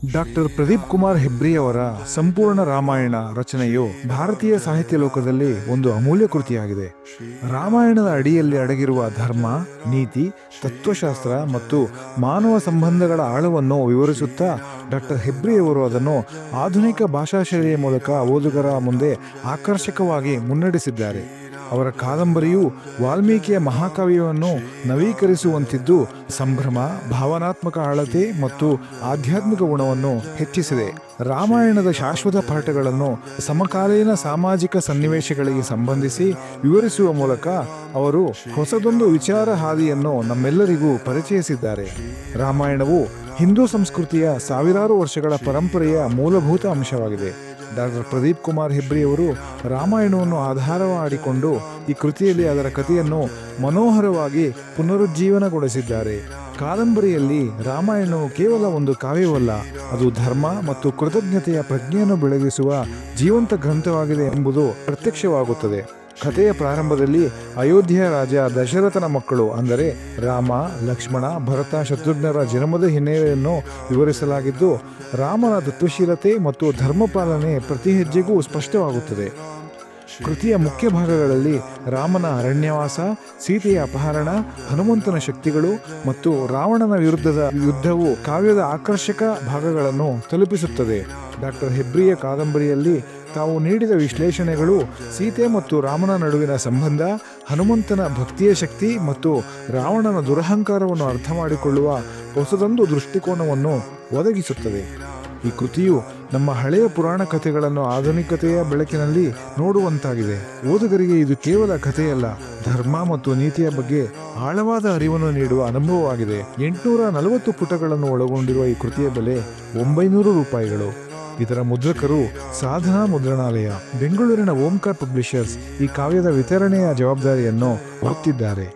Doctor Pradeep Kumar ಹೆಬ್ರಿಯವರ ಸಂಪೂರ್ಣ ರಾಮಾಯಣ ರಚನೆಯು ಭಾರತೀಯ ಸಾಹಿತ್ಯ ಲೋಕದಲ್ಲಿ ಒಂದು ಅಮೂಲ್ಯ ಕೃತಿಯಾಗಿದೆ. ರಾಮಾಯಣದ ಅಡಿಯಲ್ಲಿ ಅಡಗಿರುವ ಧರ್ಮ, ನೀತಿ, ತತ್ವಶಾಸ್ತ್ರ ಮತ್ತು ಮಾನವ ಸಂಬಂಧಗಳ ಆಳವನ್ನು ವಿವರಿಸುತ್ತಾ ಡಾಕ್ಟರ್ ಹೆಬ್ರಿಯವರು ಅದನ್ನು ಆಧುನಿಕ ಭಾಷಾ ಶೈಲಿಯ ಮೂಲಕ ಓದುಗರ ಮುಂದೆ ಆಕರ್ಷಕವಾಗಿ ಮುನ್ನಡೆಸಿದ್ದಾರೆ. ಅವರ ಕಾದಂಬರಿಯು ವಾಲ್ಮೀಕಿಯ ಮಹಾಕಾವ್ಯವನ್ನು ನವೀಕರಿಸುವಂತಿದ್ದು, ಸಂಭ್ರಮ, ಭಾವನಾತ್ಮಕ ಆಳತೆ ಮತ್ತು ಆಧ್ಯಾತ್ಮಿಕ ಗುಣವನ್ನು ಹೆಚ್ಚಿಸಿದೆ. ರಾಮಾಯಣದ ಶಾಶ್ವತ ಪಾಠಗಳನ್ನು ಸಮಕಾಲೀನ ಸಾಮಾಜಿಕ ಸನ್ನಿವೇಶಗಳಿಗೆ ಸಂಬಂಧಿಸಿ ವಿವರಿಸುವ ಮೂಲಕ ಅವರು ಹೊಸದೊಂದು ವಿಚಾರ ಹಾದಿಯನ್ನು ನಮ್ಮೆಲ್ಲರಿಗೂ ಪರಿಚಯಿಸಿದ್ದಾರೆ. ರಾಮಾಯಣವು ಹಿಂದೂ ಸಂಸ್ಕೃತಿಯ ಸಾವಿರಾರು ವರ್ಷಗಳ ಪರಂಪರೆಯ ಮೂಲಭೂತ ಅಂಶವಾಗಿದೆ. ಡಾಕ್ಟರ್ ಪ್ರದೀಪ್ ಕುಮಾರ್ ಹೆಬ್ರಿಯವರು ರಾಮಾಯಣವನ್ನು ಆಧಾರವಾಗಿಕೊಂಡು ಈ ಕೃತಿಯಲ್ಲಿ ಅದರ ಕಥೆಯನ್ನು ಮನೋಹರವಾಗಿ ಪುನರುಜ್ಜೀವನಗೊಳಿಸಿದ್ದಾರೆ. ಕಾದಂಬರಿಯಲ್ಲಿ ರಾಮಾಯಣವು ಕೇವಲ ಒಂದು ಕಾವ್ಯವಲ್ಲ, ಅದು ಧರ್ಮ ಮತ್ತು ಕೃತಜ್ಞತೆಯ ಪ್ರಜ್ಞೆಯನ್ನು ಬೆಳಗಿಸುವ ಜೀವಂತ ಗ್ರಂಥವಾಗಿದೆ ಎಂಬುದು ಪ್ರತ್ಯಕ್ಷವಾಗುತ್ತದೆ. ಕಥೆಯ ಪ್ರಾರಂಭದಲ್ಲಿ ಅಯೋಧ್ಯೆಯ ರಾಜ ದಶರಥನ ಮಕ್ಕಳು ಅಂದರೆ ರಾಮ, ಲಕ್ಷ್ಮಣ, ಭರತ, ಶತ್ರುಘ್ನರ ಜನ್ಮದ ಹಿನ್ನೆಲೆಯನ್ನು ವಿವರಿಸಲಾಗಿದ್ದು, ರಾಮನ ತತ್ವಶೀಲತೆ ಮತ್ತು ಧರ್ಮಪಾಲನೆ ಪ್ರತಿ ಹೆಜ್ಜೆಗೂ ಸ್ಪಷ್ಟವಾಗುತ್ತದೆ. ಕೃತಿಯ ಮುಖ್ಯ ಭಾಗಗಳಲ್ಲಿ ರಾಮನ ಅರಣ್ಯವಾಸ, ಸೀತೆಯ ಅಪಹರಣ, ಹನುಮಂತನ ಶಕ್ತಿಗಳು ಮತ್ತು ರಾವಣನ ವಿರುದ್ಧದ ಯುದ್ಧವು ಕಾವ್ಯದ ಆಕರ್ಷಕ ಭಾಗಗಳನ್ನು ತಲುಪಿಸುತ್ತದೆ. ಡಾಕ್ಟರ್ ಹೆಬ್ರಿಯ ಕಾದಂಬರಿಯಲ್ಲಿ ತಾವು ನೀಡಿದ ವಿಶ್ಲೇಷಣೆಗಳು ಸೀತೆ ಮತ್ತು ರಾಮನ ನಡುವಿನ ಸಂಬಂಧ, ಹನುಮಂತನ ಭಕ್ತಿಯ ಶಕ್ತಿ ಮತ್ತು ರಾವಣನ ದುರಹಂಕಾರವನ್ನು ಅರ್ಥ ಮಾಡಿಕೊಳ್ಳುವ ಹೊಸದೊಂದು ದೃಷ್ಟಿಕೋನವನ್ನು ಒದಗಿಸುತ್ತದೆ. ಈ ಕೃತಿಯು ನಮ್ಮ ಹಳೆಯ ಪುರಾಣ ಕಥೆಗಳನ್ನು ಆಧುನಿಕತೆಯ ಬೆಳಕಿನಲ್ಲಿ ನೋಡುವಂತಾಗಿದೆ. ಓದುಗರಿಗೆ ಇದು ಕೇವಲ ಕಥೆಯಲ್ಲ, ಧರ್ಮ ಮತ್ತು ನೀತಿಯ ಬಗ್ಗೆ ಆಳವಾದ ಅರಿವನ್ನು ನೀಡುವ ಅನುಭವವಾಗಿದೆ. 840 ಪುಟಗಳನ್ನು ಒಳಗೊಂಡಿರುವ ಈ ಕೃತಿಯ ಬೆಲೆ 900 ರೂಪಾಯಿಗಳು. ಇದರ ಮುದ್ರಕರು ಸಾಧನಾ ಮುದ್ರಣಾಲಯ, ಬೆಂಗಳೂರಿನ ಓಂಕಾರ್ ಪಬ್ಲಿಷರ್ಸ್ ಈ ಕಾವ್ಯದ ವಿತರಣೆಯ ಜವಾಬ್ದಾರಿಯನ್ನು ಹೊತ್ತಿದ್ದಾರೆ.